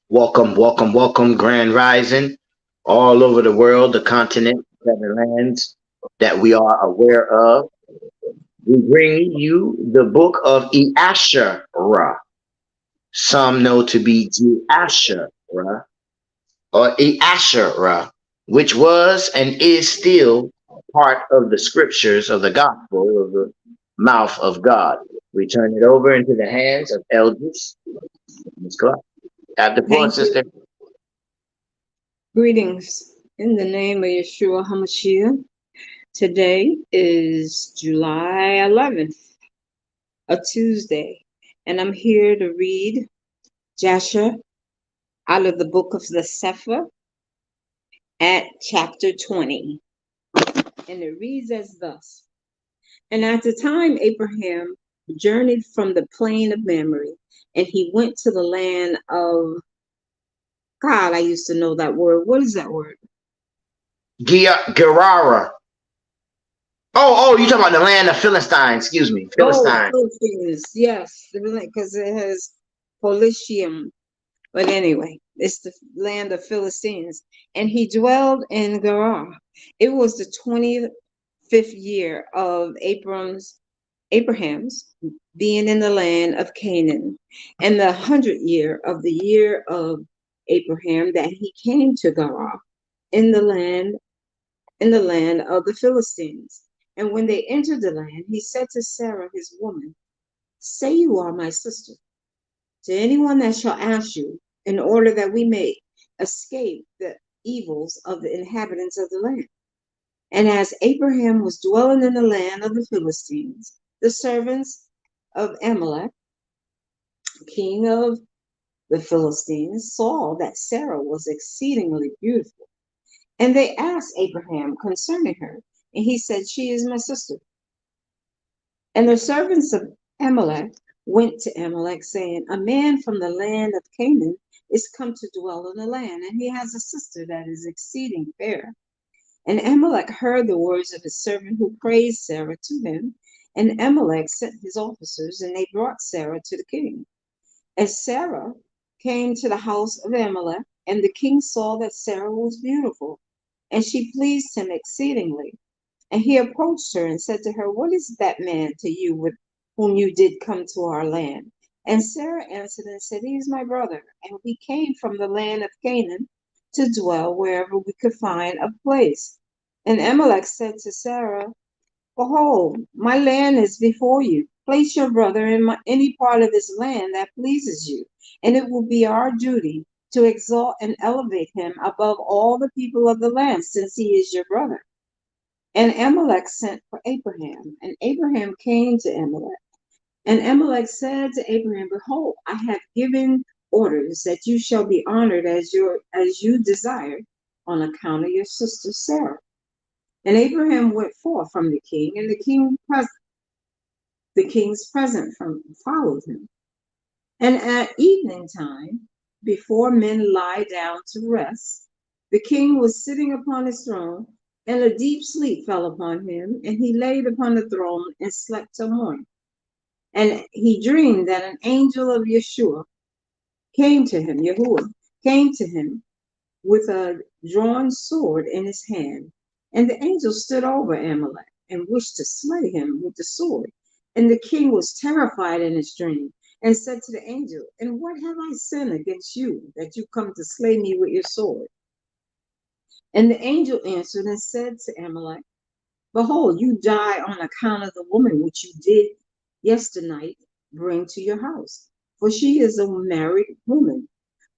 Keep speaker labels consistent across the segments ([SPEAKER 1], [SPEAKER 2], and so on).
[SPEAKER 1] Welcome, welcome, welcome, Grand Rising, all over the world, the continent, seven lands that we are aware of. We bring you the book of Eashara, some know to be Eashara or Eashara, which was and is still part of the scriptures of the gospel of the mouth of God. We turn it over into the hands of elders. Ms. Clark. Have the floor,
[SPEAKER 2] Thank
[SPEAKER 1] sister.
[SPEAKER 2] you. Greetings in the name of Yeshua HaMashiach. Today is July 11th, a Tuesday, and I'm here to read Jasher out of the book of the Sefer at chapter 20. And it reads as thus. And at the time Abraham journeyed from the plain of Mamre, and he went to the land of God. I used to know that word. What is that word?
[SPEAKER 1] Gerara. You talking about the land of Philistine? Excuse me,
[SPEAKER 2] Oh,
[SPEAKER 1] Philistine.
[SPEAKER 2] Philippines, yes, because it has Policium. But anyway, it's the land of Philistines. And he dwelled in Gerar. It was the 25th year of Abraham's being in the land of Canaan, and the 100th year of the year of Abraham that he came to Gerar in the land of the Philistines. And when they entered the land, he said to Sarah, his woman, say you are my sister to anyone that shall ask you, in order that we may escape the evils of the inhabitants of the land. And as Abraham was dwelling in the land of the Philistines, the servants of Amalek, king of the Philistines, saw that Sarah was exceedingly beautiful. And they asked Abraham concerning her, and he said, she is my sister. And the servants of Amalek went to Amalek, saying, a man from the land of Canaan is come to dwell in the land, and he has a sister that is exceeding fair. And Amalek heard the words of his servant who praised Sarah to him. And Amalek sent his officers, and they brought Sarah to the king. As Sarah came to the house of Amalek, and the king saw that Sarah was beautiful, and she pleased him exceedingly. And he approached her and said to her, what is that man to you with whom you did come to our land? And Sarah answered and said, he is my brother, and we came from the land of Canaan to dwell wherever we could find a place. And Amalek said to Sarah, behold, my land is before you. Place your brother in any part of this land that pleases you, and it will be our duty to exalt and elevate him above all the people of the land, since he is your brother. And Amalek sent for Abraham, and Abraham came to Amalek. And Amalek said to Abraham, behold, I have given orders that you shall be honored as you desired on account of your sister Sarah. And Abraham went forth from the king, and the king's present followed him. And at evening time, before men lie down to rest, the king was sitting upon his throne, and a deep sleep fell upon him, and he laid upon the throne and slept till morning. And he dreamed that an angel of Yahuwah came to him with a drawn sword in his hand. And the angel stood over Amalek and wished to slay him with the sword. And the king was terrified in his dream and said to the angel, and what have I sinned against you that you come to slay me with your sword? And the angel answered and said to Amalek, behold, you die on account of the woman which you did yesternight bring to your house. For she is a married woman,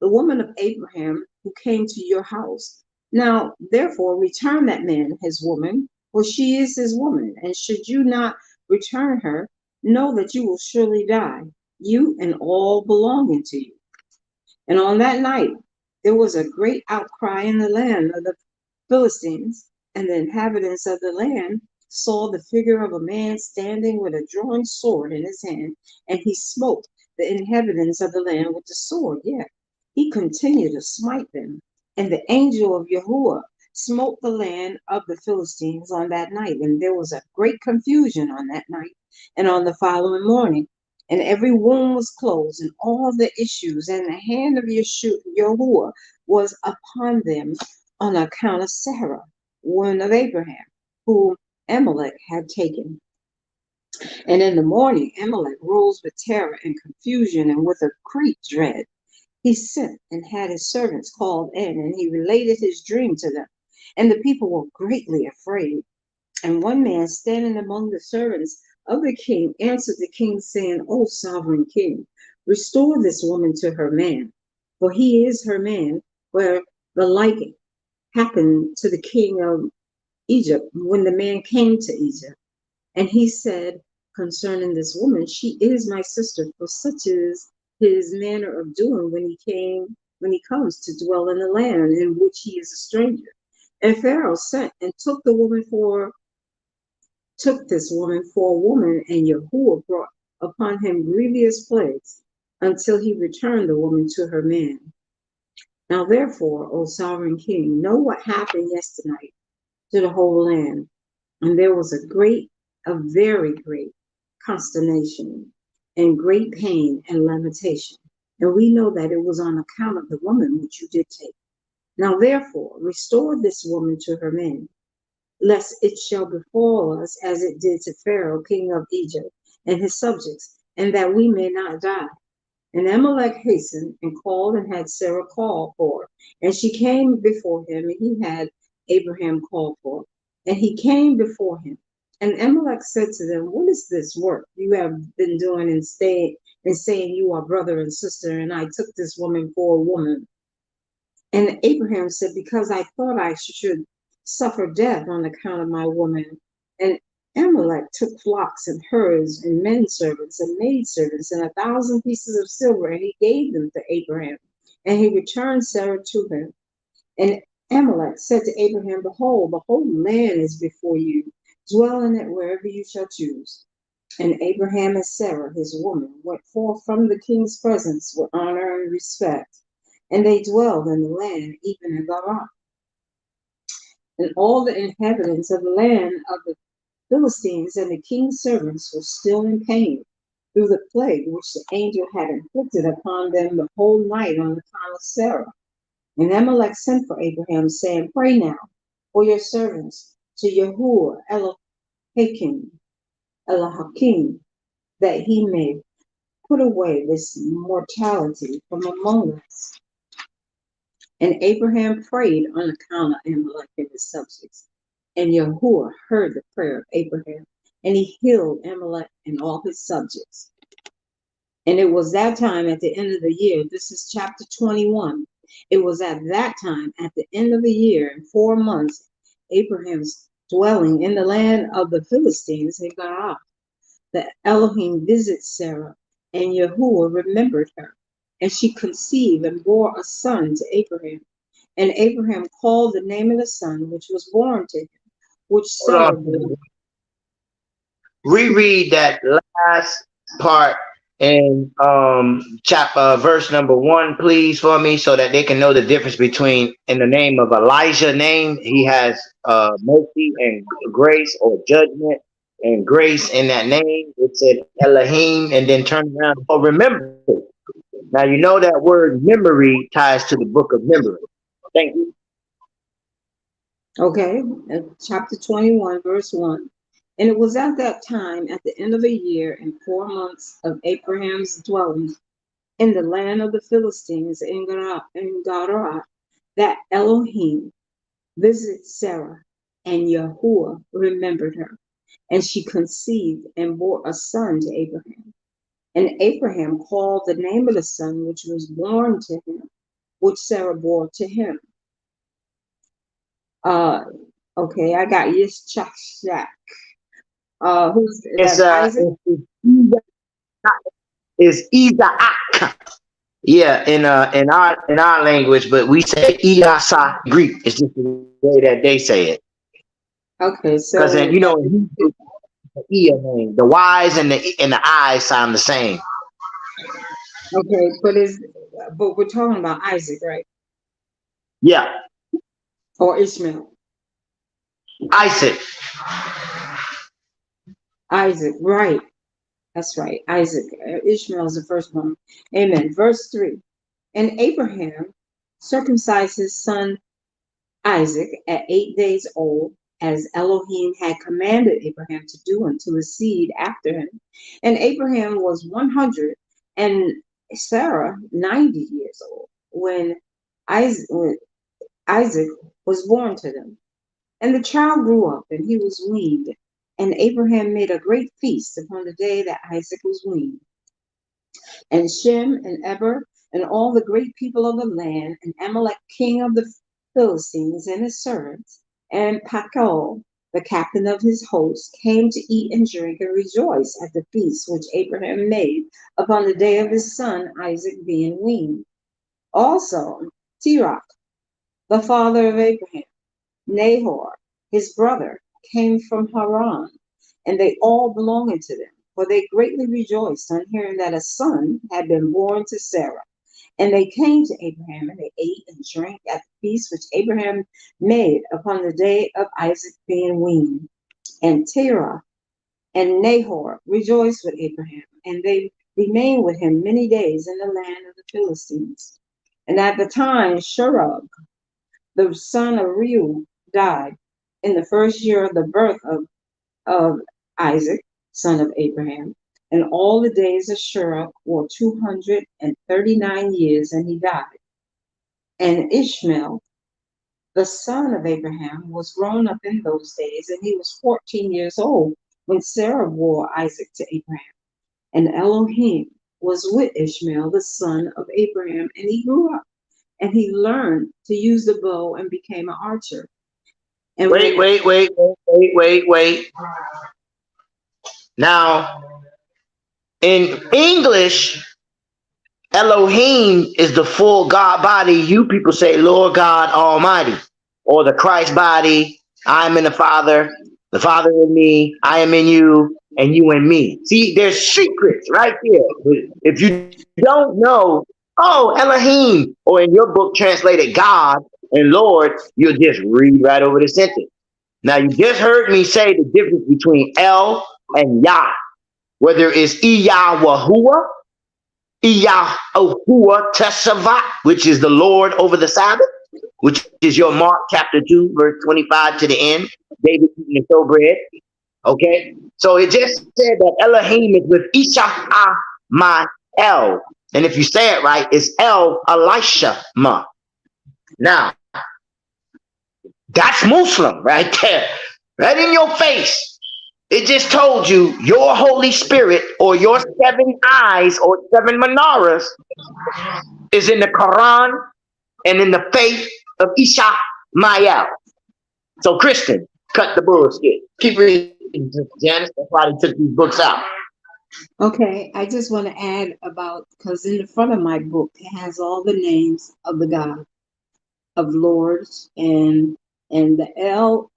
[SPEAKER 2] the woman of Abraham who came to your house. Now, therefore, return that man his woman, for she is his woman. And should you not return her, know that you will surely die, you and all belonging to you. And on that night, there was a great outcry in the land of the Philistines, and the inhabitants of the land saw the figure of a man standing with a drawn sword in his hand, and he smote the inhabitants of the land with the sword. Yet he continued to smite them. And the angel of Yahuwah smote the land of the Philistines on that night. And there was a great confusion on that night and on the following morning. and every womb was closed, and all the issues, and the hand of Yahuwah was upon them on account of Sarah, woman of Abraham, whom Amalek had taken. And in the morning, Amalek rose with terror and confusion and with a great dread. He sent and had his servants called in, and he related his dream to them. And the people were greatly afraid. And one man standing among the servants of the king answered the king, saying, O sovereign king, restore this woman to her man, for he is her man, where the like happened to the king of Egypt when the man came to Egypt. And he said concerning this woman, she is my sister, for such is his manner of doing when he comes to dwell in the land in which he is a stranger. And Pharaoh sent and took this woman for a woman, and Yahuwah brought upon him grievous plagues until he returned the woman to her man. Now therefore, O sovereign king, know what happened yesternight to the whole land. And there was a very great consternation and great pain and lamentation. And we know that it was on account of the woman which you did take. Now therefore, restore this woman to her man, lest it shall befall us as it did to Pharaoh, king of Egypt, and his subjects, and that we may not die. And Amalek hastened and called and had Sarah called for. And she came before him, and he had Abraham called for. And he came before him. And Amalek said to them, what is this work you have been doing and saying you are brother and sister, and I took this woman for a woman? And Abraham said, because I thought I should suffer death on account of my woman. And Amalek took flocks and herds and men servants and maid servants and 1,000 pieces of silver, and he gave them to Abraham. And he returned Sarah to him. And Amalek said to Abraham, behold, the whole land is before you. Dwell in it wherever you shall choose. And Abraham and Sarah, his woman, went forth from the king's presence with honor and respect. And they dwelled in the land, even in Gerar. And all the inhabitants of the land of the Philistines and the king's servants were still in pain through the plague which the angel had inflicted upon them the whole night on account of Sarah. And Amalek sent for Abraham, saying, pray now for your servants to Yahuwah Elohim, that he may put away this mortality from among us. And Abraham prayed on account of Amalek and his subjects. And Yahuwah heard the prayer of Abraham, and he healed Amalek and all his subjects. And it was that time at the end of the year, this is chapter 21. It was at that time at the end of the year, in 4 months, Abraham's dwelling in the land of the Philistines in Gerar. The Elohim visited Sarah, and Yahuwah remembered her. And she conceived and bore a son to Abraham. And Abraham called the name of the son which was born to him, which
[SPEAKER 1] Hold
[SPEAKER 2] Sarah bore.
[SPEAKER 1] on. Reread that last part in verse number 1, please, for me, so that they can know the difference between in the name of Elijah name, he has mercy and grace, or judgment and grace in that name. It said Elohim, and then turn around. Oh, remember. Now you know that word memory ties to the book of memory. Thank you.
[SPEAKER 2] Okay, chapter 21, verse 1. And it was at that time, at the end of a year, in 4 months of Abraham's dwelling in the land of the Philistines in Gerar, that Elohim visited Sarah, and Yahuwah remembered her. And she conceived and bore a son to Abraham. And Abraham called the name of the son which was born to him, which Sarah bore to him. Okay, I got Yishchak. Who's
[SPEAKER 1] It's
[SPEAKER 2] that's Isaac?
[SPEAKER 1] it's Isaac. Yeah, in our language, but we say Iyasa Greek. It's just the way that they say it.
[SPEAKER 2] Okay,
[SPEAKER 1] Because
[SPEAKER 2] so
[SPEAKER 1] in Hebrew, the name, the Y's and the I's sound the same.
[SPEAKER 2] okay, but we're talking about Isaac, right?
[SPEAKER 1] Yeah,
[SPEAKER 2] Or Ishmael.
[SPEAKER 1] Isaac.
[SPEAKER 2] Isaac, right. That's right. Isaac. Ishmael is the firstborn. Amen. Verse 3. And Abraham circumcised his son Isaac at 8 days old, as Elohim had commanded Abraham to do unto his seed after him. And Abraham was 100 and Sarah 90 years old when Isaac was born to them. And the child grew up, and he was weaned. And Abraham made a great feast upon the day that Isaac was weaned. And Shem and Eber and all the great people of the land, and Amalek king of the Philistines and his servants, and Pachol, the captain of his host, came to eat and drink and rejoice at the feast which Abraham made upon the day of his son Isaac being weaned. Also, Terach, the father of Abraham, Nahor, his brother, came from Haran, and they all belonged to them, for they greatly rejoiced on hearing that a son had been born to Sarah. And they came to Abraham, and they ate and drank at the feast which Abraham made upon the day of Isaac being weaned. And Terah and Nahor rejoiced with Abraham, and they remained with him many days in the land of the Philistines. And at the time, Shurag, the son of Reu, died in the first year of the birth of Isaac, son of Abraham. And all the days of Shurag were 239 years, and he died. And Ishmael, the son of Abraham, was grown up in those days, and he was 14 years old when Sarah bore Isaac to Abraham. And Elohim was with Ishmael, the son of Abraham, and he grew up, and he learned to use the bow and became an archer. And
[SPEAKER 1] Wait,
[SPEAKER 2] when
[SPEAKER 1] wait, wait, wait, wait, wait, wait. Now, in English, Elohim is the full God body. You people say Lord God Almighty, or the Christ body. I am in the Father in me, I am in you, and you in me. See, there's secrets right there. If you don't know, oh, Elohim, or in your book translated God and Lord, you'll just read right over the sentence. Now, you just heard me say the difference between El and Yah, whether it's Iyahwahua, Iyahuah Tesavat, which is the Lord over the Sabbath, which is your Mark chapter 2, verse 25 to the end. David eating the showbread. Okay? So it just said that Elohim is with Isha Ma El. And if you say it right, it's El Elisha Ma. Now, that's Muslim right there. Right in your face. It just told you your Holy Spirit or your 7 eyes or 7 menorahs is in the Quran and in the faith of Isha Mayel. So, Christian, cut the bullshit. Keep reading, Janus. That's why they took these books out.
[SPEAKER 2] Okay, I just want to add about, because in the front of my book it has all the names of the God of Lords, and the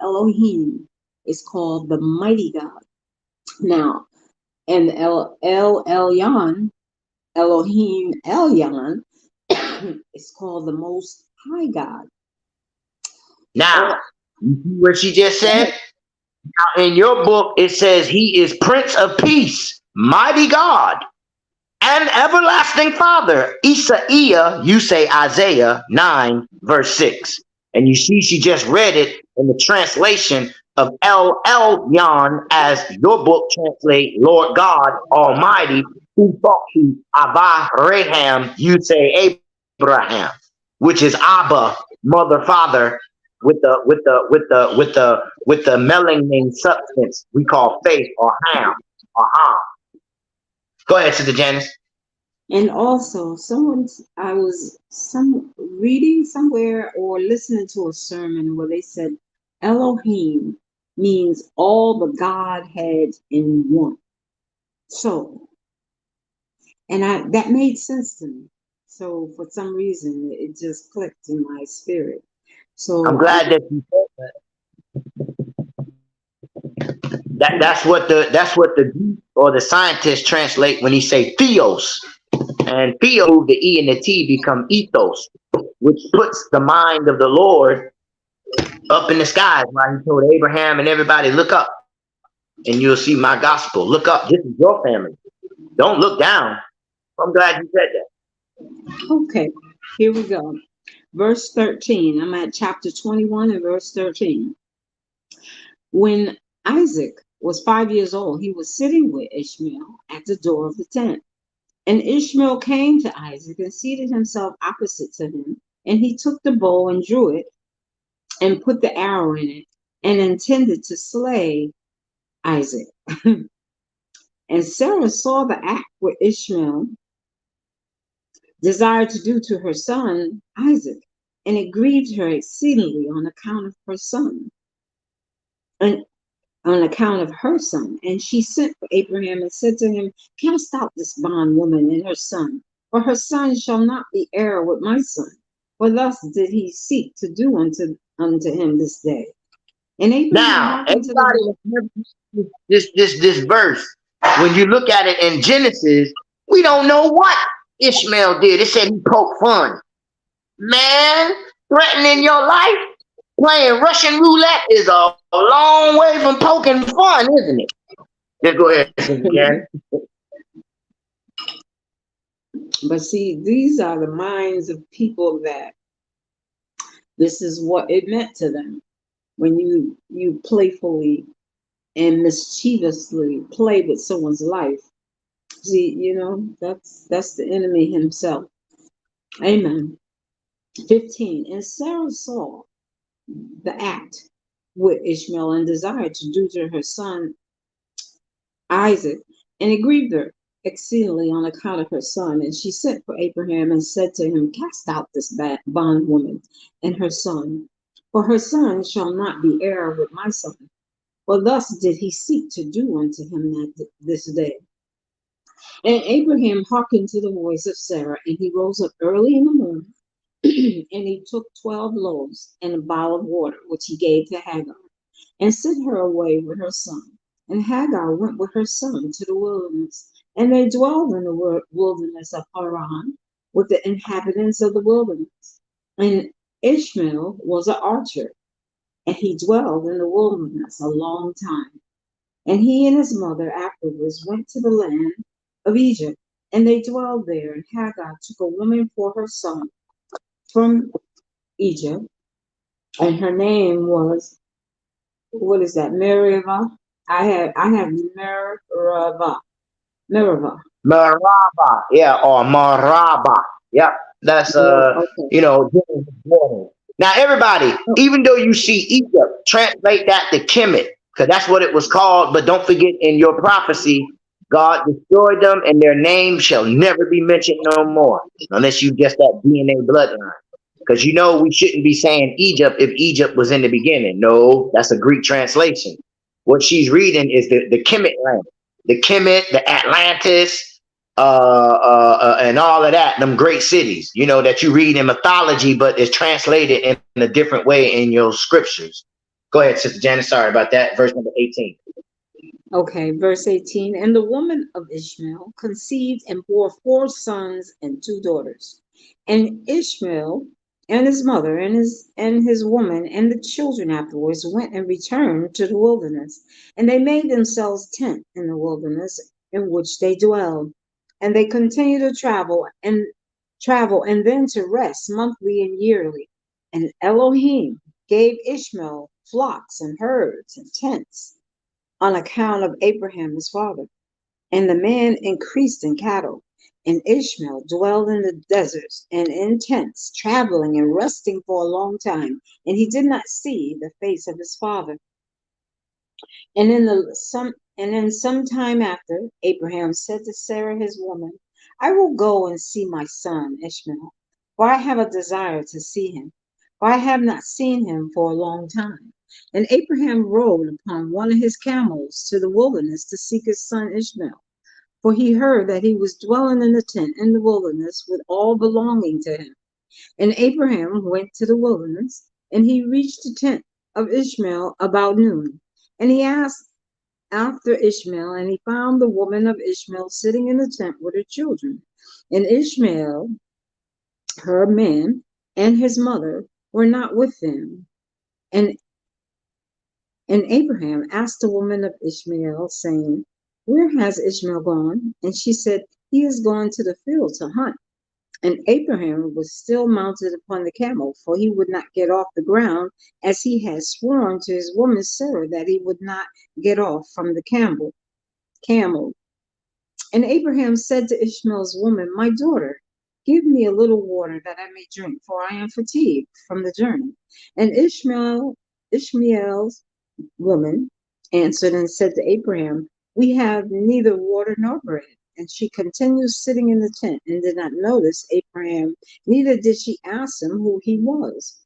[SPEAKER 2] Elohim is called the Mighty God. Now, and El Elyon, Elohim Elyon, is called the Most High God.
[SPEAKER 1] Now, you see what she just said? Now, in your book, it says he is Prince of Peace, mighty God, and everlasting Father. Isaiah, you say Isaiah 9, verse 6. And you see, she just read it in the translation of El Elyon, as your book translate Lord God Almighty, who talked to Abraham, you say Abraham, which is Abba, mother, father, with the melanin substance we call faith or ham or ham. Go ahead, Sister Janice.
[SPEAKER 2] And also, I was reading somewhere or listening to a sermon where they said Elohim means all the Godhead in one. So, and that made sense to me. So for some reason, it just clicked in my spirit. So
[SPEAKER 1] I'm glad that you said that. That's what the Greek or the scientists translate when he say theos. And theo, the E and the T become ethos, which puts the mind of the Lord up in the skies. While he told Abraham and everybody, look up and you'll see my gospel. Look up. This is your family. Don't look down. I'm glad you said that.
[SPEAKER 2] Okay, here we go. Verse 13. I'm at chapter 21 and verse 13. When Isaac was 5 years old, he was sitting with Ishmael at the door of the tent. And Ishmael came to Isaac and seated himself opposite to him. And he took the bow and drew it and put the arrow in it and intended to slay Isaac. And Sarah saw the act which Ishmael desired to do to her son Isaac, and it grieved her exceedingly on account of her son, and on account of her son. And she sent for Abraham and said to him, cast out this bondwoman and her son, for her son shall not be heir with my son. For thus did he seek to do unto him this day. And Abraham
[SPEAKER 1] Now,
[SPEAKER 2] hearkened to the
[SPEAKER 1] everybody,
[SPEAKER 2] voice.
[SPEAKER 1] this verse, when you look at it in Genesis, we don't know what Ishmael did. It said he poked fun. Man, threatening your life, playing Russian roulette is a long way from poking fun, isn't it? Just go ahead, Sister Karen.
[SPEAKER 2] But see, these are the minds of people that this is what it meant to them when you playfully and mischievously play with someone's life. See, that's the enemy himself. Amen. 15. And Sarah saw the act with Ishmael and desired to do to her son Isaac, and it grieved her exceedingly on account of her son. And she sent for Abraham and said to him, cast out this bondwoman and her son, for her son shall not be heir with my son. For thus did he seek to do unto him this day. And Abraham hearkened to the voice of Sarah, and he rose up early in the morning, and he took 12 loaves and a bowl of water, which he gave to Hagar, and sent her away with her son. And Hagar went with her son to the wilderness, and they dwelled in the wilderness of Haran with the inhabitants of the wilderness. And Ishmael was an archer, and he dwelled in the wilderness a long time. And he and his mother afterwards went to the land of Egypt, and they dwelled there. And Hagar took a woman for her son from Egypt, and her name was, what is that? Meribah. I have Meribah. Meribah.
[SPEAKER 1] Maraba, yeah, or Maraba. Yep, that's
[SPEAKER 2] Okay.
[SPEAKER 1] Now everybody,
[SPEAKER 2] Oh,
[SPEAKER 1] even though you see Egypt, translate that to Kemet, because that's what it was called. But don't forget, in your prophecy, God destroyed them, and their name shall never be mentioned no more, unless you guess that DNA bloodline. Because we shouldn't be saying Egypt if Egypt was in the beginning. No, that's a Greek translation. What she's reading is the Kemet land, the Kemet, the Atlantis, and all of that, them great cities, that you read in mythology, but it's translated in a different way in your scriptures. Go ahead, Sister Janice. Sorry about that. Verse number 18.
[SPEAKER 2] okay, verse 18. And the woman of Ishmael conceived and bore 4 sons and 2 daughters. And Ishmael and his mother and his woman and the children afterwards went and returned to the wilderness. And they made themselves tent in the wilderness in which they dwelled. And they continued to travel and then to rest monthly and yearly. And Elohim gave Ishmael flocks and herds and tents on account of Abraham his father. And the man increased in cattle. And Ishmael dwelled in the deserts and in tents, traveling and resting for a long time. And he did not see the face of his father. And then some time after, Abraham said to Sarah his woman, I will go and see my son Ishmael, for I have a desire to see him, for I have not seen him for a long time. And Abraham rode upon one of his camels to the wilderness to seek his son Ishmael, for he heard that he was dwelling in a tent in the wilderness with all belonging to him. And Abraham went to the wilderness, and he reached the tent of Ishmael about noon. And he asked after Ishmael, and he found the woman of Ishmael sitting in the tent with her children. And Ishmael, her man, and his mother were not with them. And and Abraham asked the woman of Ishmael, saying, "Where has Ishmael gone?" And she said, "He is gone to the field to hunt." And Abraham was still mounted upon the camel, for he would not get off the ground, as he had sworn to his woman Sarah that he would not get off from the camel. And Abraham said to Ishmael's woman, "My daughter, give me a little water that I may drink, for I am fatigued from the journey." And Ishmael's woman answered and said to Abraham, "We have neither water nor bread." And she continued sitting in the tent and did not notice Abraham, neither did she ask him who he was.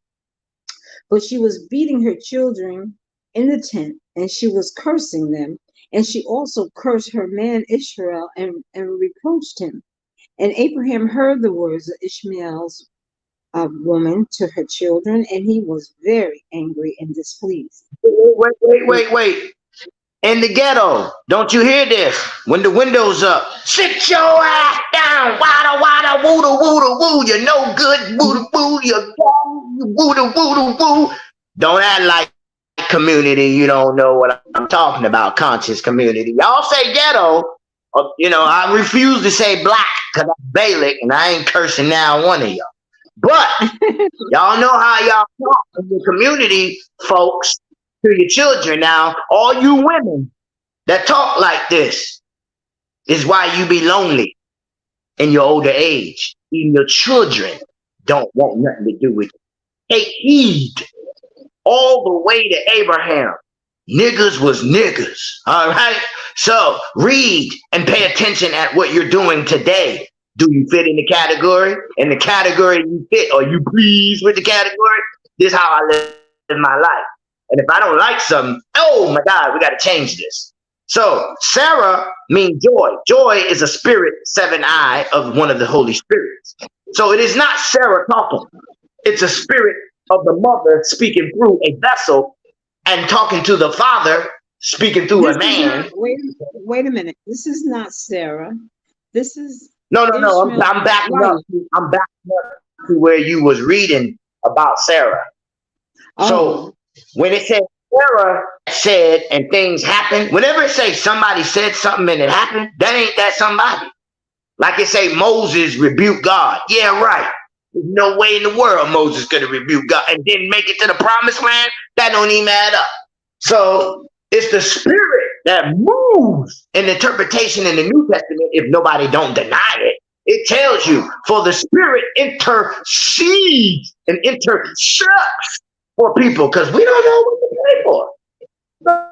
[SPEAKER 2] But she was beating her children in the tent, and she was cursing them. And she also cursed her man Israel and reproached him. And Abraham heard the words of Ishmael's woman to her children, and he was very angry and displeased.
[SPEAKER 1] Wait. In the ghetto, don't you hear this? When the window's up, sit your ass down, wada wada, wooda wooda woo. You're no good, wooda woo. You're wooda wooda woo. Don't act like community. You don't know what I'm talking about. Conscious community. Y'all say ghetto. I refuse to say black because I'm Balic and I ain't cursing now one of y'all. But y'all know how y'all talk in the community, folks, to your children. Now, all you women that talk like this is why you be lonely in your older age. Even your children don't want nothing to do with you. Take heed all the way to Abraham. Niggas was niggas. All right. So read and pay attention at what you're doing today. Do you fit in the category? In the category you fit, are you pleased with the category? This is how I live my life. And if I don't like something, oh my God, we got to change this. So Sarah means joy. Joy is a spirit, 7i of one of the Holy Spirits. So it is not Sarah talking. It's a spirit of the mother speaking through a vessel and talking to the father speaking through a man.
[SPEAKER 2] Wait a minute. This is not Sarah. This is
[SPEAKER 1] no. I'm backing up. I'm backing up to where you was reading about Sarah. Oh. So when it says Sarah said and things happened, whenever it says somebody said something and it happened, that ain't that somebody. Like it say Moses rebuked God. Yeah, right. There's no way in the world Moses could have rebuked God and didn't make it to the promised land. That don't even add up. So it's the spirit that moves in interpretation in the New Testament. If nobody don't deny it, it tells you, for the spirit intercedes and intercepts for people, because we don't know what to pray for.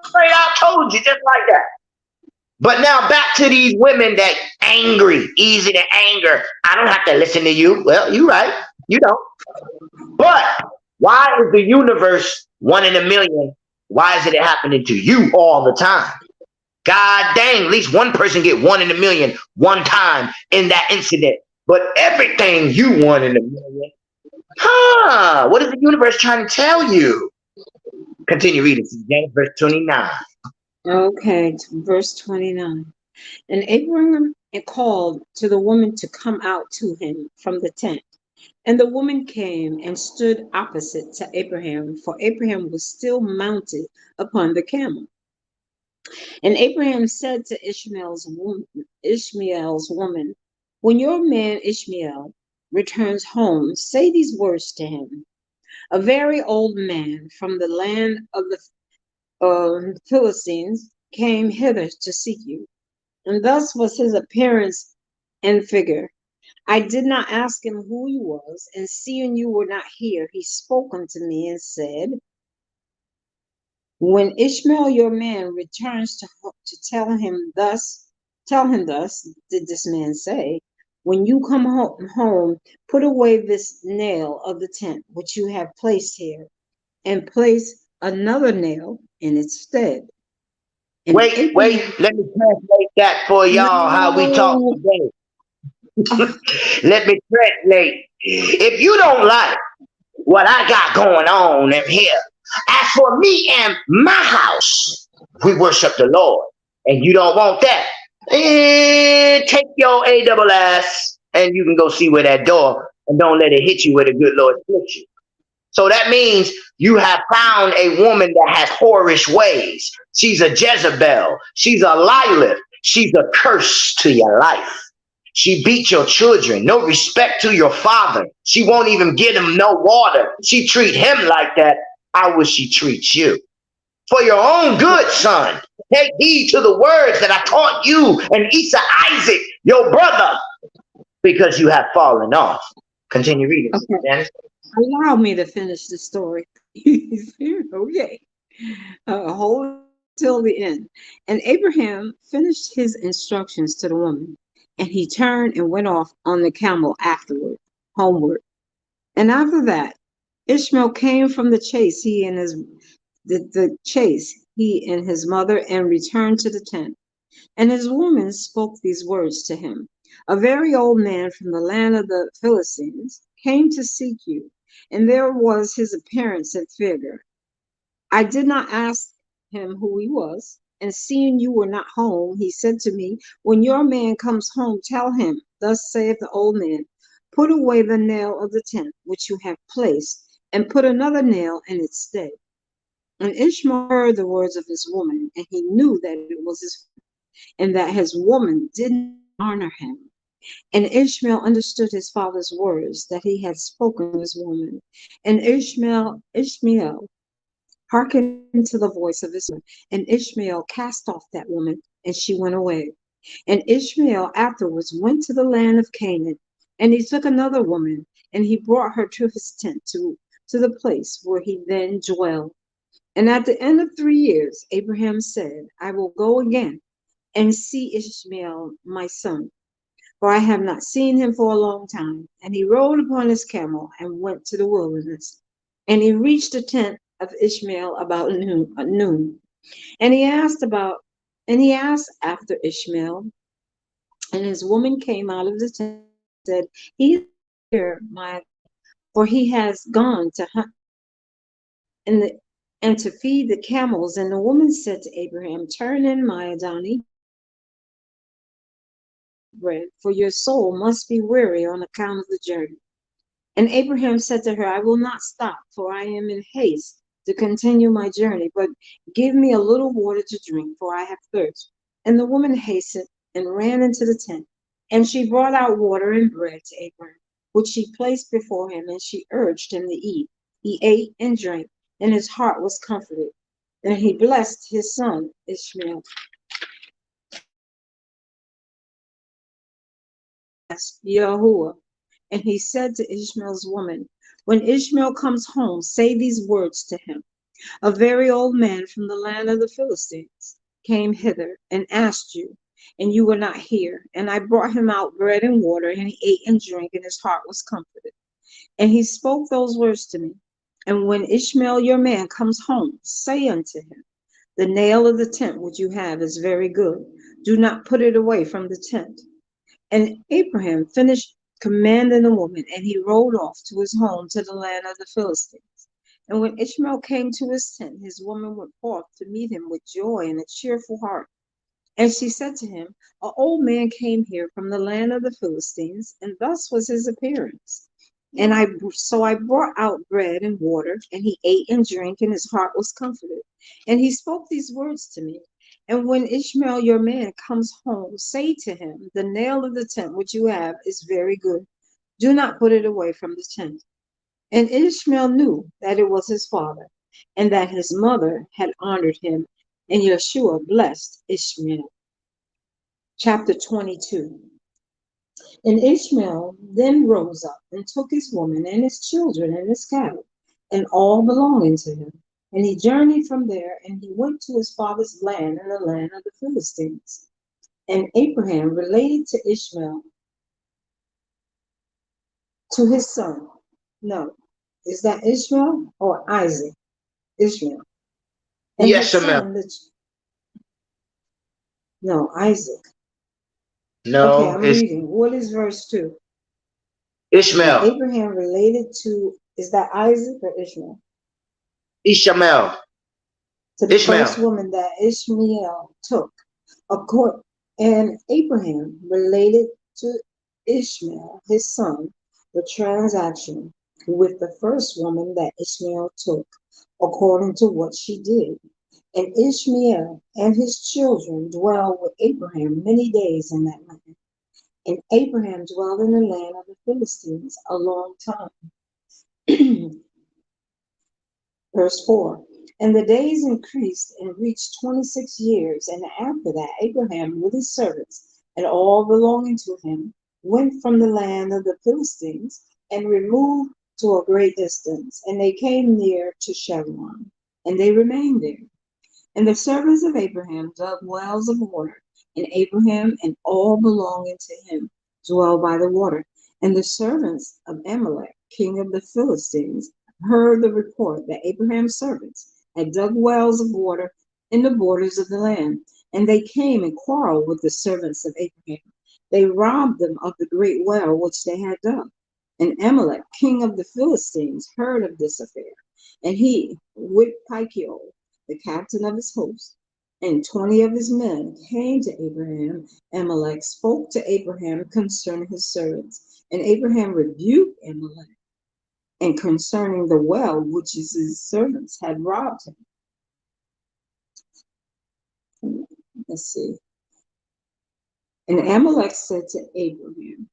[SPEAKER 1] Straight out told you just like that. But now back to these women that angry, easy to anger. I don't have to listen to you. Well, you're right. You don't. But why is the universe 1 in a million? Why is it happening to you all the time? God dang, at least one person get 1 in a million one time in that incident. But everything you 1 in a million. What is the universe trying to tell you? Continue reading. Janus, verse 29.
[SPEAKER 2] Okay, verse 29. And Abraham called to the woman to come out to him from the tent. And the woman came and stood opposite to Abraham, for Abraham was still mounted upon the camel. And Abraham said to Ishmael's woman, "When your man Ishmael returns home, say these words to him: A very old man from the land of the Philistines came hither to seek you. And thus was his appearance and figure. I did not ask him who he was, and seeing you were not here, he spoke unto me and said, When Ishmael your man returns to tell him thus, did this man say, when you come home, put away this nail of the tent which you have placed here, and place another nail in its stead." And
[SPEAKER 1] wait, let me translate that for y'all, how we talk today. Let me translate. If you don't like what I got going on in here, as for me and my house, we worship the Lord. And you don't want that, take your ASS and you can go see where that door, and don't let it hit you where the good Lord hits you. So that means you have found a woman that has whorish ways. She's a Jezebel. She's a Lilith. She's a curse to your life. She beat your children. No respect to your father. She won't even give him no water. She treat him like that. How will she treat you? For your own good, son. Take heed to the words that I taught you and Esau Isaac, your brother, because you have fallen off. Continue reading,
[SPEAKER 2] Okay,
[SPEAKER 1] Janice.
[SPEAKER 2] allow me to finish the story, please. Okay, hold it till the end. And Abraham finished his instructions to the woman, and he turned and went off on the camel afterward, homeward. And after that, Ishmael came from the chase, the chase, he and his mother, and returned to the tent. And his woman spoke these words to him: A very old man from the land of the Philistines came to seek you, and there was his appearance and figure. I did not ask him who he was, and seeing you were not home, he said to me, When your man comes home, tell him, Thus saith the old man, Put away the nail of the tent which you have placed, and put another nail in its stead. And Ishmael heard the words of his woman, and he knew that it was his, and that his woman did not honor him. And Ishmael understood his father's words that he had spoken to his woman. And Ishmael hearkened to the voice of his son. And Ishmael cast off that woman, and she went away. And Ishmael afterwards went to the land of Canaan, and he took another woman, and he brought her to his tent, to the place where he then dwelled. And at the end of 3 years, Abraham said, I will go again and see Ishmael my son, for I have not seen him for a long time. And he rode upon his camel and went to the wilderness. And he reached the tent of Ishmael about noon. And he asked after Ishmael, and his woman came out of the tent and said, He is here, my for he has gone to hunt in the and to feed the camels. And the woman said to Abraham, Turn in, my Adoni, bread, for your soul must be weary on account of the journey. And Abraham said to her, I will not stop, for I am in haste to continue my journey, but give me a little water to drink, for I have thirst. And the woman hastened and ran into the tent, and she brought out water and bread to Abraham, which she placed before him, and she urged him to eat. He ate and drank, and his heart was comforted. And he blessed his son Ishmael. Yahuwah. And he said to Ishmael's woman, When Ishmael comes home, say these words to him. A very old man from the land of the Philistines came hither and asked you, and you were not here. And I brought him out bread and water, and he ate and drank, and his heart was comforted. And he spoke those words to me. And when Ishmael your man comes home, say unto him, The nail of the tent which you have is very good. Do not put it away from the tent. And Abraham finished commanding the woman, and he rode off to his home to the land of the Philistines. And when Ishmael came to his tent, his woman went forth to meet him with joy and a cheerful heart. And she said to him, An old man came here from the land of the Philistines, and thus was his appearance. So I brought out bread and water, and he ate and drank, and his heart was comforted. And he spoke these words to me. And when Ishmael your man comes home, say to him, The nail of the tent which you have is very good. Do not put it away from the tent. And Ishmael knew that it was his father, and that his mother had honored him. And Yeshua blessed Ishmael. Chapter 22. And Ishmael then rose up and took his woman and his children and his cattle and all belonging to him. And he journeyed from there, and he went to his father's land in the land of the Philistines. And Abraham related to Ishmael, to his son. No, is that Ishmael or Isaac? Ishmael. And
[SPEAKER 1] Yes,
[SPEAKER 2] his
[SPEAKER 1] Shamel.
[SPEAKER 2] son, no, Isaac. Okay,
[SPEAKER 1] No,
[SPEAKER 2] I'm
[SPEAKER 1] it's
[SPEAKER 2] reading. What is verse 2? And
[SPEAKER 1] Ishmael.
[SPEAKER 2] Abraham related to, is that Isaac or Ishmael?
[SPEAKER 1] Ishamel.
[SPEAKER 2] To the
[SPEAKER 1] Ishmael.
[SPEAKER 2] first woman that Ishmael took. And Abraham related to Ishmael, his son, the transaction with the first woman that Ishmael took, according to what she did. And Ishmael and his children dwelled with Abraham many days in that land. And Abraham dwelled in the land of the Philistines a long time. Verse 4. And the days increased and reached 26 years. And after that, Abraham with his servants and all belonging to him went from the land of the Philistines and removed to a great distance. And they came near to Shechem, and they remained there. And the servants of Abraham dug wells of water, and Abraham and all belonging to him dwelled by the water. And the servants of Amalek, king of the Philistines, heard the report that Abraham's servants had dug wells of water in the borders of the land. And they came and quarreled with the servants of Abraham. They robbed them of the great well which they had dug. And Amalek, king of the Philistines, heard of this affair. And he, with Pichol, the captain of his host, and 20 of his men came to Abraham. Amalek spoke to Abraham concerning his servants. And Abraham rebuked Amalek and concerning the well which his servants had robbed him. Let's see. And Amalek said to Abraham,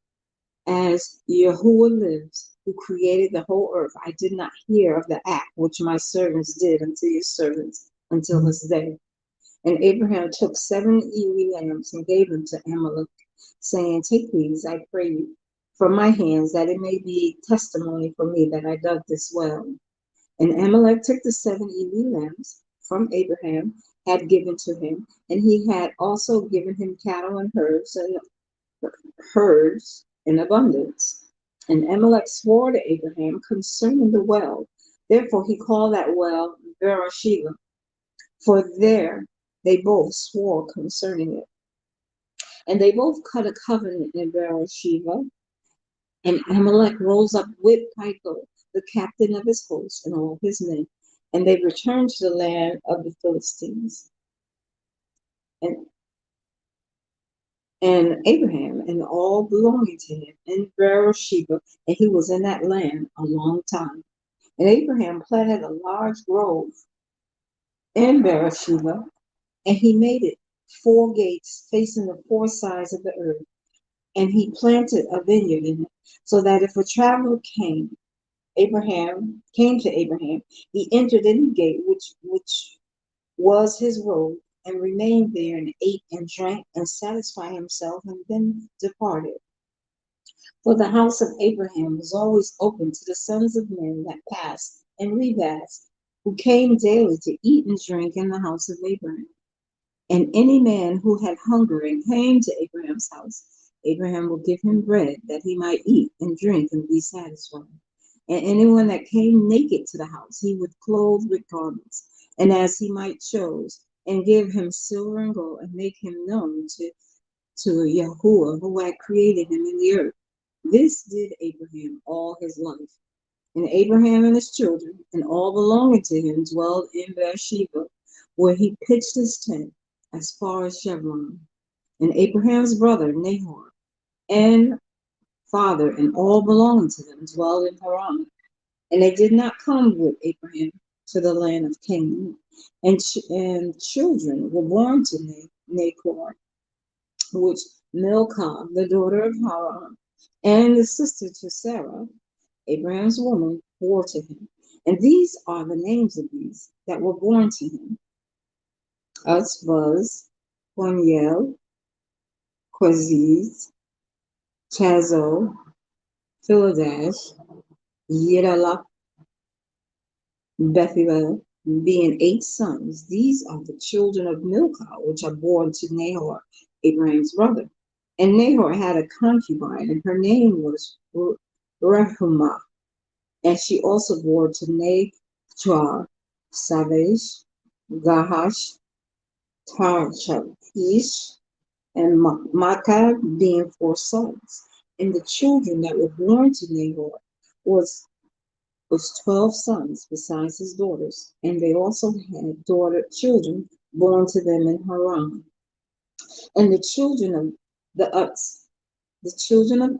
[SPEAKER 2] as Yahuwah lives, who created the whole earth, I did not hear of the act which my servants did unto your servants until this day. And Abraham took 7 ewe lambs and gave them to Amalek, saying, take these, I pray you, from my hands, that it may be testimony for me that I dug this well. And Amalek took the 7 ewe lambs from Abraham had given to him, and he had also given him cattle and herds in abundance. And Amalek swore to Abraham concerning the well. Therefore he called that well Beersheba, for there they both swore concerning it. And they both cut a covenant in Beersheba. And Amalek rose up with Pichol, the captain of his host, and all his men. And they returned to the land of the Philistines. And Abraham and all belonging to him in Beersheba, and he was in that land a long time. And Abraham planted a large grove in Beersheba, and he made it 4 gates facing the 4 sides of the earth. And he planted a vineyard in it, so that if a traveler came to Abraham, he entered any gate which was his road, and remained there and ate and drank and satisfied himself, and then departed. For the house of Abraham was always open to the sons of men that passed and repassed, who came daily to eat and drink in the house of Abraham. And any man who had hunger and came to Abraham's house, Abraham would give him bread that he might eat and drink and be satisfied. And anyone that came naked to the house, he would clothe with garments, and as he might choose, and give him silver and gold, and make him known to Yahuwah, who had created him in the earth. This did Abraham all his life. And Abraham and his children, and all belonging to him, dwelled in Beersheba, where he pitched his tent as far as Chevron. And Abraham's brother Nahor and father and all belonging to them dwelled in Haran. And they did not come with Abraham to the land of Canaan. And children were born to Nahor, which Milcah, the daughter of Haran, and the sister to Sarah, Abraham's woman, bore to him. And these are the names of these that were born to him: Uzbuz, Poniel, Quaziz, Chazo, Philodash, Yidalah, Bethuel, being 8 sons. These are the children of Milcah, which are born to Nahor, Abraham's brother. And Nahor had a concubine, and her name was Rehumah. And she also bore to Nachar, Savesh, Gahash, Tarshish, and Makkah, being 4 sons. And the children that were born to Nahor was 12 sons besides his daughters, and they also had children born to them in Haran. And the children of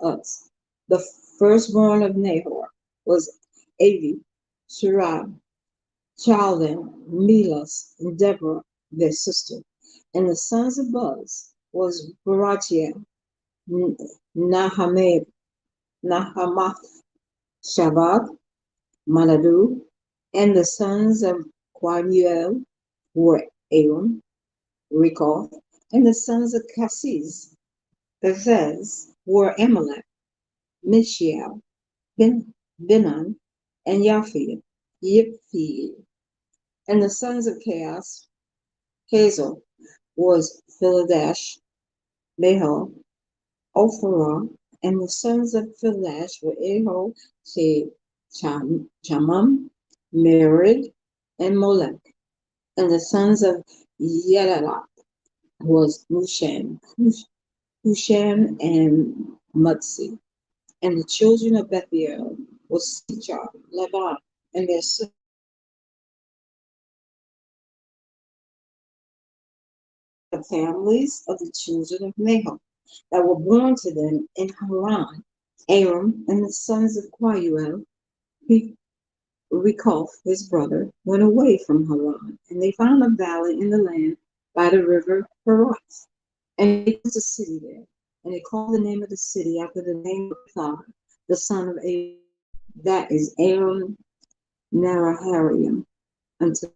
[SPEAKER 2] Uz, the firstborn of Nahor, was Avi, Shirab, Chaldan, Milas, and Deborah, their sister. And the sons of Buz was Barachiel, Nahamed, Nahamath, Shabbat, Maladu, and the sons of Quamuel were Aaron, Rekoth, and the sons of Cassis, Bezez, were Amalek, Mishael, Benan, and Yiphi, and the sons of Chaos, Hazel, was Philadesh, Behel, Ophrah, and the sons of Philadesh were Ehol, Chamam, Merid, and Molech, and the sons of Yedallah was Husham, and Mutsi, and the children of Bethuel was Sichar, Laban, and their families of the children of Nahor that were born to them in Haran. Aram and the sons of Quahuel, Rekoth, his brother, went away from Haran, and they found a valley in the land by the river Herath, and they built a city there. And they called the name of the city after the name of God, the son of Aram, that is Aram Naharaim, until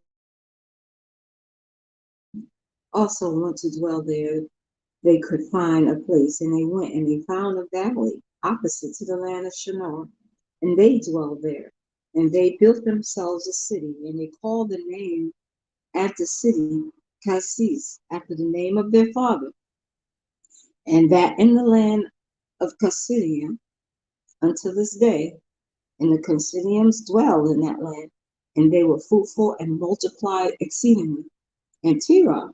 [SPEAKER 2] also went to dwell there they could find a place, and they went and they found a valley opposite to the land of Shinar, and they dwelled there. And they built themselves a city, and they called the name at the city Cassis, after the name of their father, and that in the land of Cassidia until this day. And the Cassidians dwelled in that land, and they were fruitful and multiplied exceedingly. And Terah,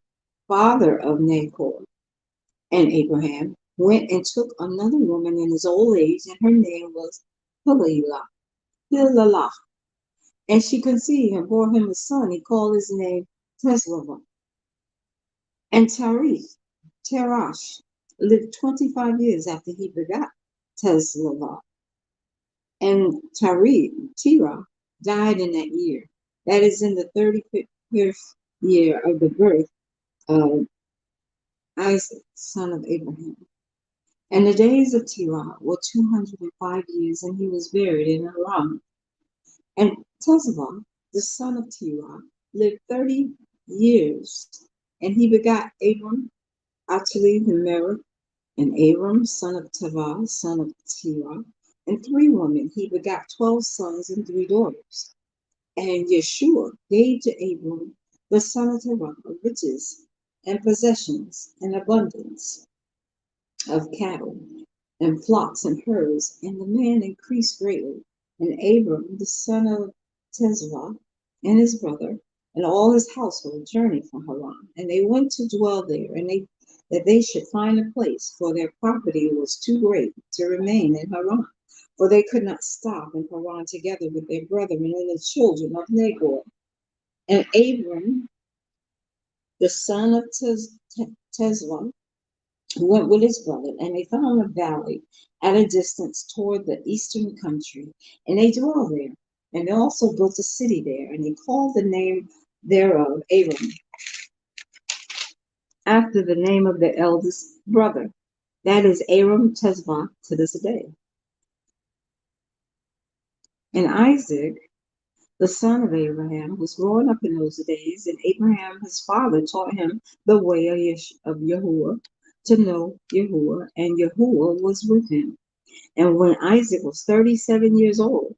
[SPEAKER 2] father of Nahor and Abraham, went and took another woman in his old age, and her name was Hilah. And she conceived and bore him a son. He called his name Teslavah. And Terash, lived 25 years after he begot Teslavah. And Terah died in that year. That is in the 35th year of the birth of Isaac, son of Abraham. And the days of Terah were 205 years, and he was buried in Haran. And Tezabah, the son of Terah, lived 30 years, and he begot Abram, Achli, the Merah, and Abram, son of Tavah, son of Terah, and three women. He begot 12 sons and three daughters. And Yeshua gave to Abram, the son of Terah, riches and possessions and abundance of cattle and flocks and herds, and the man increased greatly. And Abram, the son of Tezrah, and his brother, and all his household journeyed from Haran, and they went to dwell there, and that they should find a place, for their property was too great to remain in Haran, for they could not stop in Haran together with their brethren and the children of Nahor. And Abram, the son of Tezrah, went with his brother, and they found a valley at a distance toward the eastern country, and they dwelled there. And they also built a city there, and they called the name thereof Abram, after the name of their eldest brother. That is Aram Tezbah to this day. And Isaac, the son of Abraham, was growing up in those days, and Abraham, his father, taught him the way of Yahuwah, to know Yahuwah, and Yahuwah was with him. And when Isaac was 37 years old,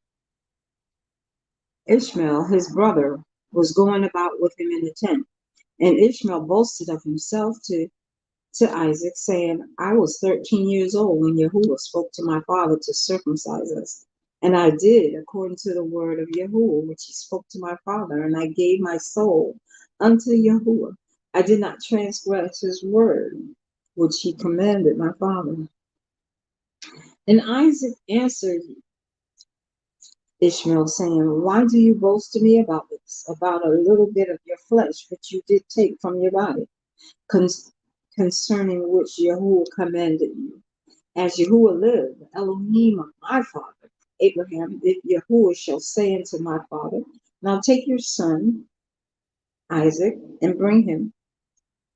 [SPEAKER 2] Ishmael, his brother, was going about with him in the tent. And Ishmael boasted of himself to Isaac, saying, I was 13 years old when Yahuwah spoke to my father to circumcise us. And I did according to the word of Yahuwah, which he spoke to my father, and I gave my soul unto Yahuwah. I did not transgress his word, which he commanded my father. And Isaac answered Ishmael, saying, Why do you boast to me about this, about a little bit of your flesh, which you did take from your body, concerning which Yahuwah commanded you? As Yahuwah lived, Elohim of my father, Abraham, if Yahuwah shall say unto my father, Now take your son, Isaac, and bring him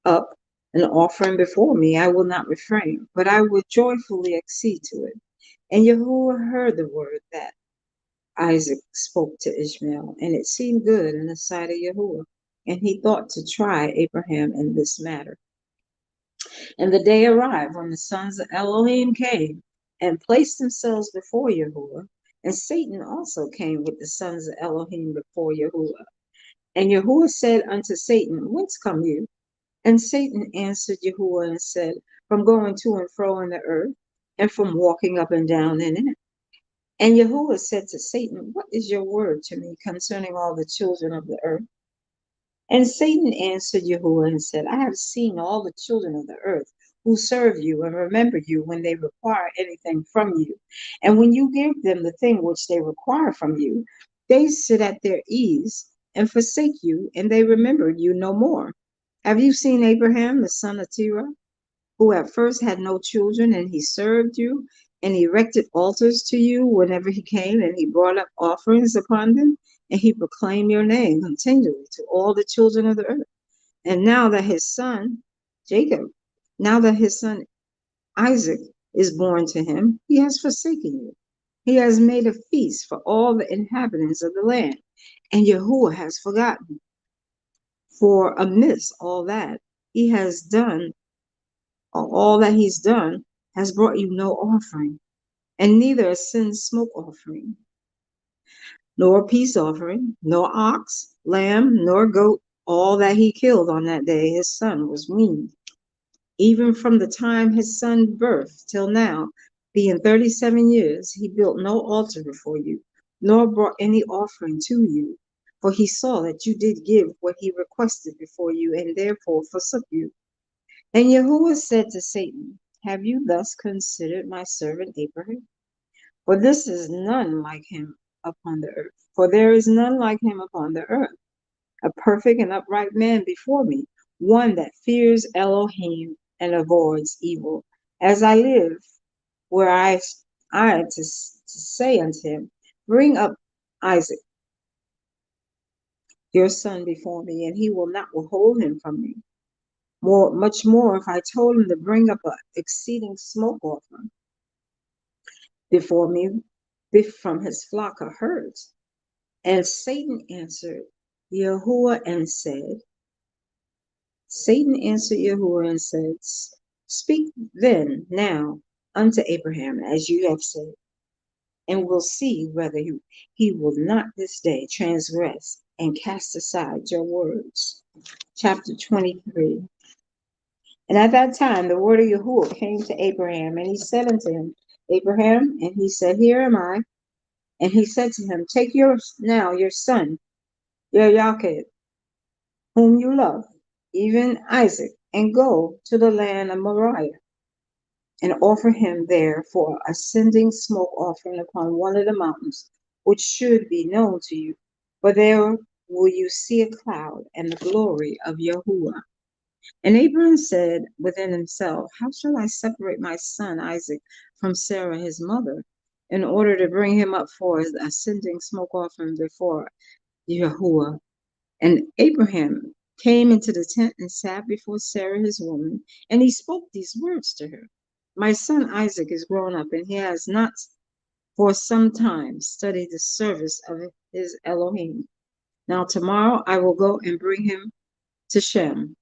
[SPEAKER 2] up and offer him before me. I will not refrain, but I will joyfully accede to it. And Yahuwah heard the word that Isaac spoke to Ishmael, and it seemed good in the sight of Yahuwah. And he thought to try Abraham in this matter. And the day arrived when the sons of Elohim came and placed themselves before Yahuwah. And Satan also came with the sons of Elohim before Yahuwah. And Yahuwah said unto Satan, Whence come you? And Satan answered Yahuwah and said, From going to and fro in the earth, and from walking up and down in it. And Yahuwah said to Satan, What is your word to me concerning all the children of the earth? And Satan answered Yahuwah and said, I have seen all the children of the earth who serve you and remember you when they require anything from you. And when you give them the thing which they require from you, they sit at their ease and forsake you, and they remember you no more. Have you seen Abraham, the son of Terah, who at first had no children, and he served you and erected altars to you whenever he came, and he brought up offerings upon them, and he proclaimed your name continually to all the children of the earth. And now that his son, Jacob, now that his son Isaac is born to him, he has forsaken you. He has made a feast for all the inhabitants of the land, and Yahuwah has forgotten. For amidst all that he has done, all that he's done, has brought you no offering, and neither a sin smoke offering, nor a peace offering, nor ox, lamb, nor goat. All that he killed on that day his son was weaned. Even from the time his son's birth till now, being 37 years, he built no altar before you, nor brought any offering to you. For he saw that you did give what he requested before you, and therefore forsook you. And Yahuwah said to Satan, Have you thus considered my servant Abraham? For this is none like him upon the earth. For there is none like him upon the earth, a perfect and upright man before me, one that fears Elohim and avoids evil. As I live, where I to say unto him, Bring up Isaac, your son, before me, and he will not withhold him from me. Much more, if I told him to bring up an exceeding smoke offering before me from his flock of herds. And Yahuwah and said, Satan answered Yahuwah and said, Speak then now unto Abraham as you have said, and we'll see whether he will not this day transgress and cast aside your words. Chapter 23. And at that time the word of Yahuwah came to Abraham, and he said unto him, Abraham, and he said, Here am I. And he said to him, Take your son, your Yaakov, whom you love, even Isaac, and go to the land of Moriah, and offer him there for ascending smoke offering upon one of the mountains, which should be known to you. For there will you see a cloud and the glory of Yahuwah. And Abraham said within himself, How shall I separate my son Isaac from Sarah his mother, in order to bring him up for his ascending smoke offering before Yahuwah? And Abraham came into the tent and sat before Sarah his woman, and he spoke these words to her. My son Isaac is grown up, and he has not for some time studied the service of his Elohim. Now tomorrow I will go and bring him to Shem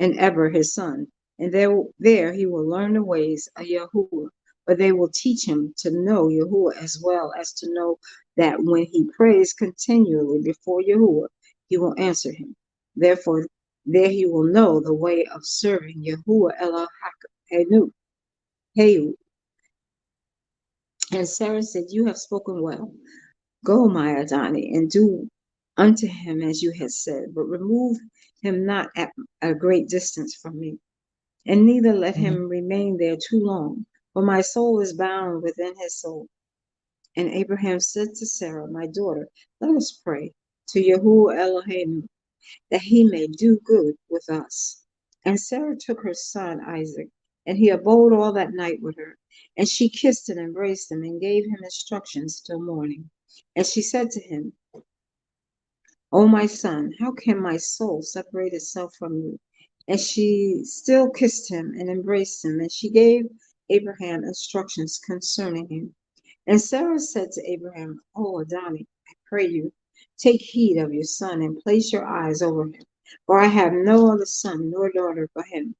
[SPEAKER 2] and Eber his son, and there he will learn the ways of Yahuwah, but they will teach him to know Yahuwah as well as to know that when he prays continually before Yahuwah, he will answer him. Therefore, there he will know the way of serving Yahuwah Elohenu. And Sarah said, You have spoken well. Go, my Adani, and do unto him as you have said, but remove him not at a great distance from me, and neither let him remain there too long, for my soul is bound within his soul. And Abraham said to Sarah, My daughter, let us pray to Yahuwah Elohim, that he may do good with us. And Sarah took her son Isaac, and he abode all that night with her. And she kissed and embraced him, and gave him instructions till morning. And she said to him, O my son, how can my soul separate itself from you? And she still kissed him and embraced him, and she gave Abraham instructions concerning him. And Sarah said to Abraham, O Adonai, I pray you, take heed of your son and place your eyes over him, for I have no other son nor daughter but him.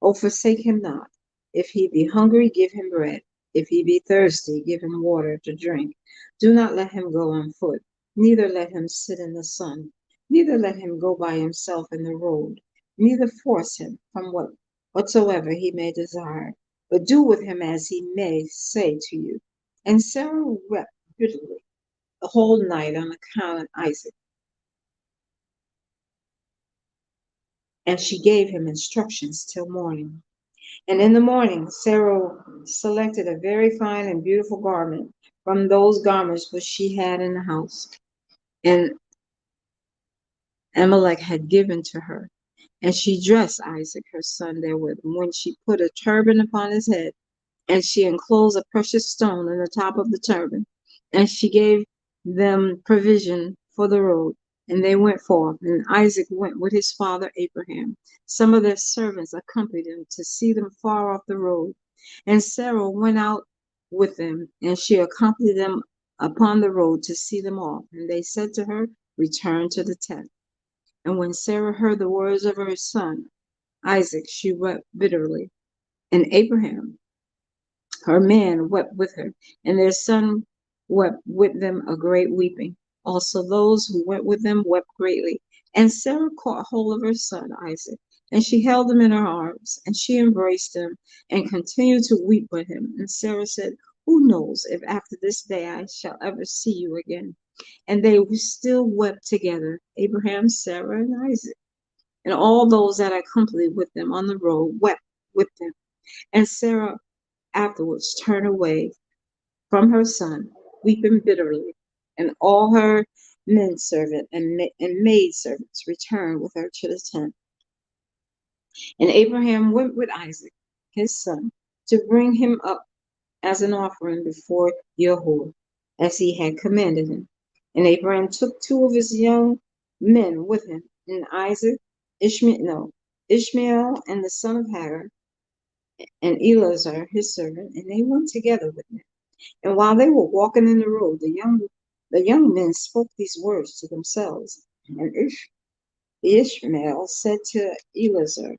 [SPEAKER 2] O forsake him not. If he be hungry, give him bread. If he be thirsty, give him water to drink. Do not let him go on foot, neither let him sit in the sun, neither let him go by himself in the road, neither force him from whatsoever he may desire, but do with him as he may say to you. And Sarah wept bitterly the whole night on account of Isaac, and she gave him instructions till morning. And in the morning, Sarah selected a very fine and beautiful garment from those garments which she had in the house, and Amalek had given to her. And she dressed Isaac, her son, therewith. And when she put a turban upon his head, and she enclosed a precious stone in the top of the turban, and she gave them provision for the road. And they went forth, and Isaac went with his father Abraham. Some of their servants accompanied him to see them far off the road. And Sarah went out with them, and she accompanied them upon the road to see them off. And they said to her, return to the tent. And when Sarah heard the words of her son Isaac, she wept bitterly. And Abraham her man wept with her, and their son wept with them a great weeping. Also those who went with them wept greatly. And Sarah caught hold of her son Isaac, and she held him in her arms, and she embraced him, and continued to weep with him. And Sarah said, who knows if after this day I shall ever see you again? And they still wept together, Abraham, Sarah, and Isaac. And all those that accompanied with them on the road wept with them. And Sarah afterwards turned away from her son, weeping bitterly. And all her men servant and maid servants returned with her to the tent. And Abraham went with Isaac, his son, to bring him up as an offering before Yahweh, as he had commanded him. And Abraham took two of his young men with him, and Isaac, Ishmael, and the son of Hagar, and Eleazar his servant, and they went together with him. And while they were walking in the road, the young men spoke these words to themselves. And Ishmael said to Eleazar,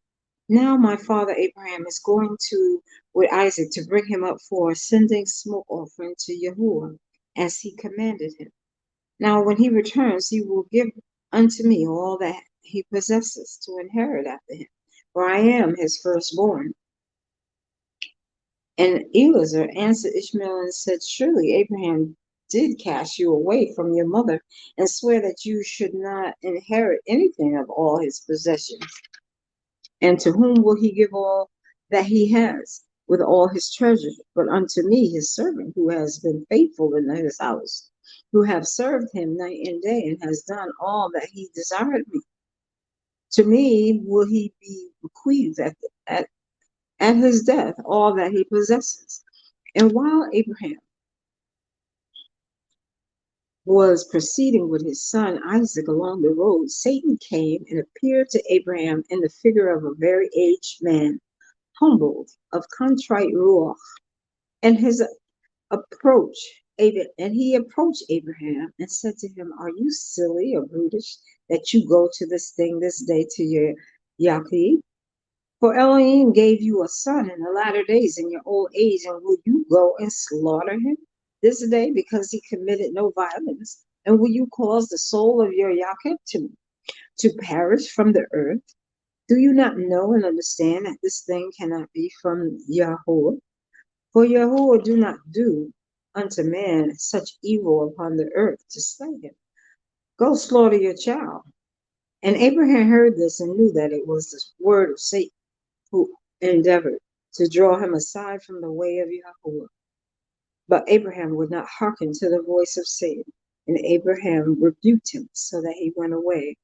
[SPEAKER 2] now my father Abraham is going to with Isaac to bring him up for sending smoke offering to Yahuwah, as he commanded him. Now when he returns, he will give unto me all that he possesses to inherit after him, for I am his firstborn. And Eleazar answered Ishmael and said, surely Abraham did cast you away from your mother and swear that you should not inherit anything of all his possessions. And to whom will he give all that he has with all his treasures? But unto me, his servant, who has been faithful in his house, who have served him night and day, and has done all that he desired me. To me will he be bequeathed at his death all that he possesses. And while Abraham was proceeding with his son Isaac along the road, Satan came and appeared to Abraham in the figure of a very aged man, humbled, of contrite ruach. And his approach, and he approached Abraham and said to him, are you silly or brutish that you go to this thing this day to your Yaqub? For Elohim gave you a son in the latter days in your old age, and will you go and slaughter him this day because he committed no violence? And will you cause the soul of your Yaakov to perish from the earth? Do you not know and understand that this thing cannot be from Yahweh? For Yahweh do not do unto man such evil upon the earth to slay him. Go slaughter your child. And Abraham heard this and knew that it was the word of Satan, who endeavored to draw him aside from the way of Yahweh. But Abraham would not hearken to the voice of Satan, and Abraham rebuked him so that he went away.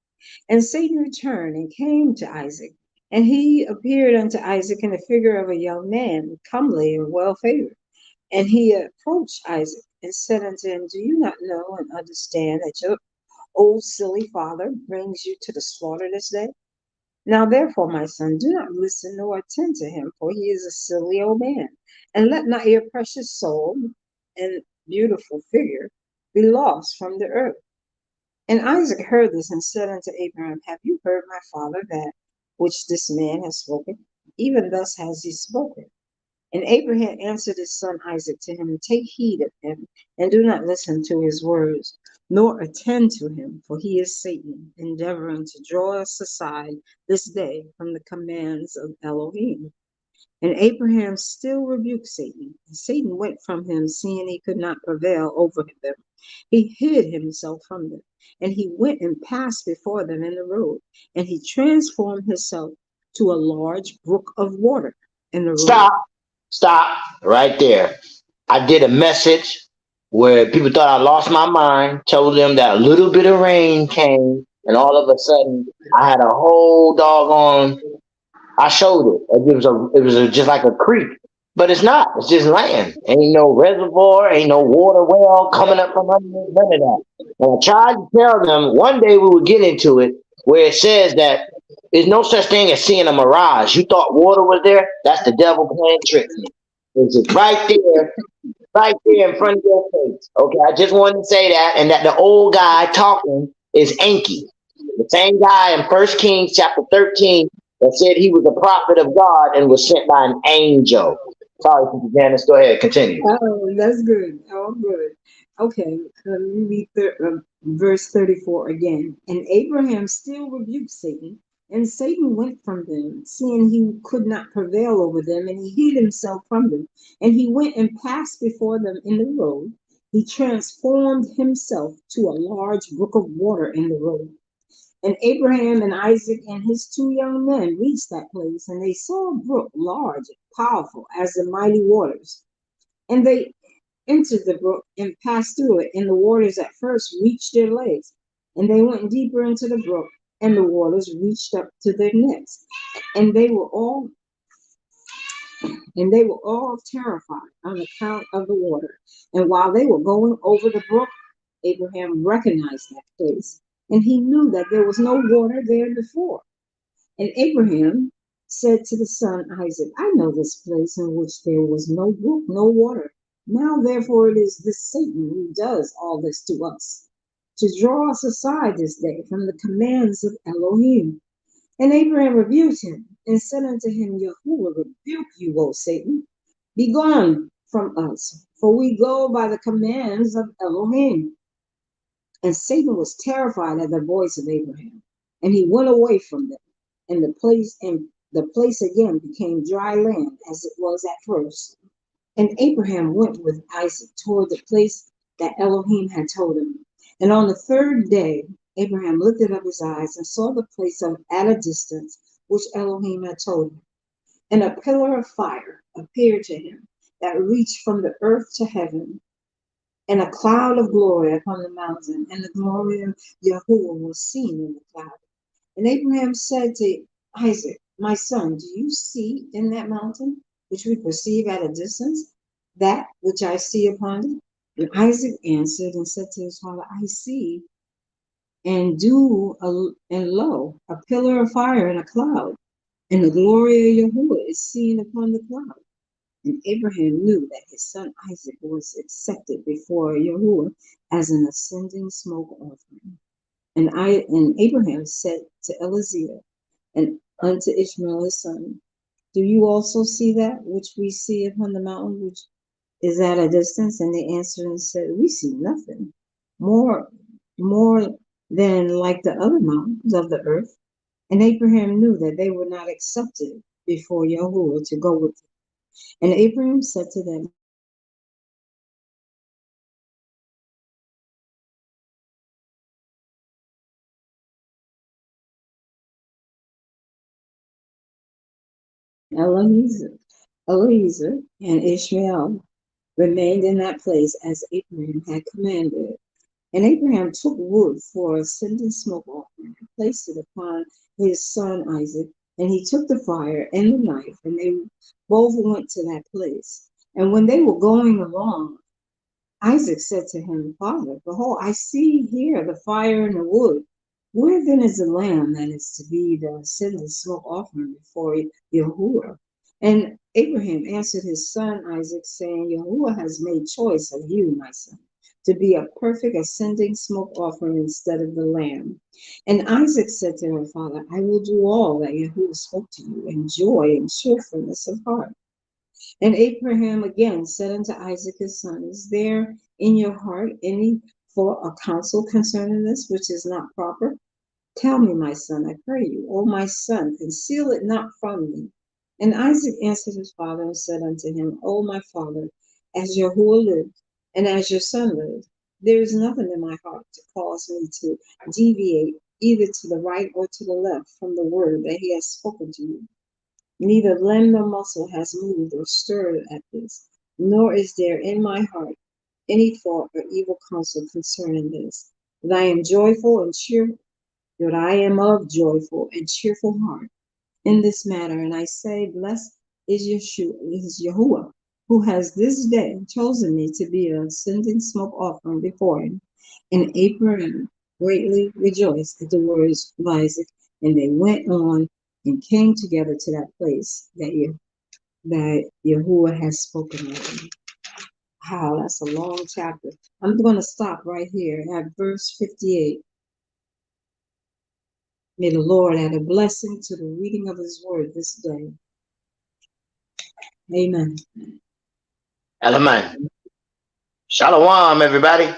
[SPEAKER 2] And Satan returned and came to Isaac, and he appeared unto Isaac in the figure of a young man, comely and well favored. And he approached Isaac and said unto him, do you not know and understand that old silly father brings you to the slaughter this day? Now therefore, my son, do not listen nor attend to him, for he is a silly old man. And let not your precious soul and beautiful figure be lost from the earth. And Isaac heard this and said unto Abraham, have you heard my father that which this man has spoken? Even thus has he spoken. And Abraham answered his son Isaac to him, take heed of him, and do not listen to his words, nor attend to him, for he is Satan, endeavoring to draw us aside this day from the commands of Elohim. And Abraham still rebuked Satan, and Satan went from him, seeing he could not prevail over them. He hid himself from them, and he went and passed before them in the road, and he transformed himself to a large brook of water in the road.
[SPEAKER 1] Stop. Stop right there. I did a message where people thought I lost my mind, told them that a little bit of rain came, and all of a sudden I had a whole doggone. I showed it. Just like a creek, but it's not. It's just land. Ain't no reservoir, ain't no water well coming up from underneath, none of that. And I tried to tell them one day we would get into it where it says that there's no such thing as seeing a mirage. You thought water was there? That's the devil playing tricks. It's just right there in front of your face. Okay, I just wanted to say that, and that the old guy talking is Enki, the same guy in First Kings chapter 13 that said he was a prophet of God and was sent by an angel. Sorry, Sister Janice. Go ahead, continue.
[SPEAKER 2] Oh, that's good. Oh, good. Okay, let me read verse 34 again. And Abraham still rebuked Satan, and Satan went from them, seeing he could not prevail over them, and he hid himself from them. And he went and passed before them in the road. He transformed himself to a large brook of water in the road. And Abraham and Isaac and his two young men reached that place, and they saw a brook large and powerful as the mighty waters. And they entered the brook and passed through it, and the waters at first reached their legs. And they went deeper into the brook, and the waters reached up to their necks. And they were all terrified on account of the water. And while they were going over the brook, Abraham recognized that place, and he knew that there was no water there before. And Abraham said to the son Isaac, I know this place in which there was no brook, no water. Now, therefore, it is this Satan who does all this to us, to draw us aside this day from the commands of Elohim. And Abraham rebuked him and said unto him, Yahuwah rebuke you, O Satan. Be gone from us, for we go by the commands of Elohim. And Satan was terrified at the voice of Abraham, and he went away from them. And the place again became dry land as it was at first. And Abraham went with Isaac toward the place that Elohim had told him. And on the third day, Abraham lifted up his eyes and saw the place at a distance which Elohim had told him. And a pillar of fire appeared to him that reached from the earth to heaven, and a cloud of glory upon the mountain, and the glory of Yahuwah was seen in the cloud. And Abraham said to Isaac, my son, do you see in that mountain, which we perceive at a distance, that which I see upon it? And Isaac answered and said to his father, I see, and lo, a pillar of fire and a cloud, and the glory of Yahuwah is seen upon the cloud. And Abraham knew that his son Isaac was accepted before Yahuwah as an ascending smoke offering. And Abraham said to Eliezer and unto Ishmael his son, do you also see that which we see upon the mountain which is at a distance? And they answered and said, we see nothing more more than like the other mountains of the earth. And Abraham knew that they were not accepted before Yahuwah to go with them. And Abraham said to them, Eliezer and Ishmael remained in that place as Abraham had commanded. And Abraham took wood for a sending smoke offering and placed it upon his son Isaac. And he took the fire and the knife, and they both went to that place. And when they were going along, Isaac said to him, Father, behold, I see here the fire and the wood. Where then is the lamb that is to be the sin and smoke offering before Yahuwah? And Abraham answered his son Isaac, saying, Yahuwah has made choice of you, my son, to be a perfect ascending smoke offering instead of the lamb. And Isaac said to him, Father, I will do all that Yahuwah spoke to you in joy and cheerfulness of heart. And Abraham again said unto Isaac his son, Is there in your heart any for a counsel concerning this which is not proper? Tell me, my son, I pray you, O my son, conceal it not from me. And Isaac answered his father and said unto him, O my father, as Yahuwah lived, and as your son lived, there is nothing in my heart to cause me to deviate either to the right or to the left from the word that he has spoken to you. Neither limb nor muscle has moved or stirred at this, nor is there in my heart any thought or evil counsel concerning this. That I am joyful and cheerful, that I am of joyful and cheerful heart in this matter. And I say, Blessed is Yeshua, is Yahuwah, who has this day chosen me to be a sending smoke offering before him. And Abraham greatly rejoiced at the words of Isaac, and they went on and came together to that place that Yahuwah has spoken of them. Wow, that's a long chapter. I'm going to stop right here at verse 58. May the Lord add a blessing to the reading of his word this day. Amen.
[SPEAKER 1] Alaman. Shalom, everybody.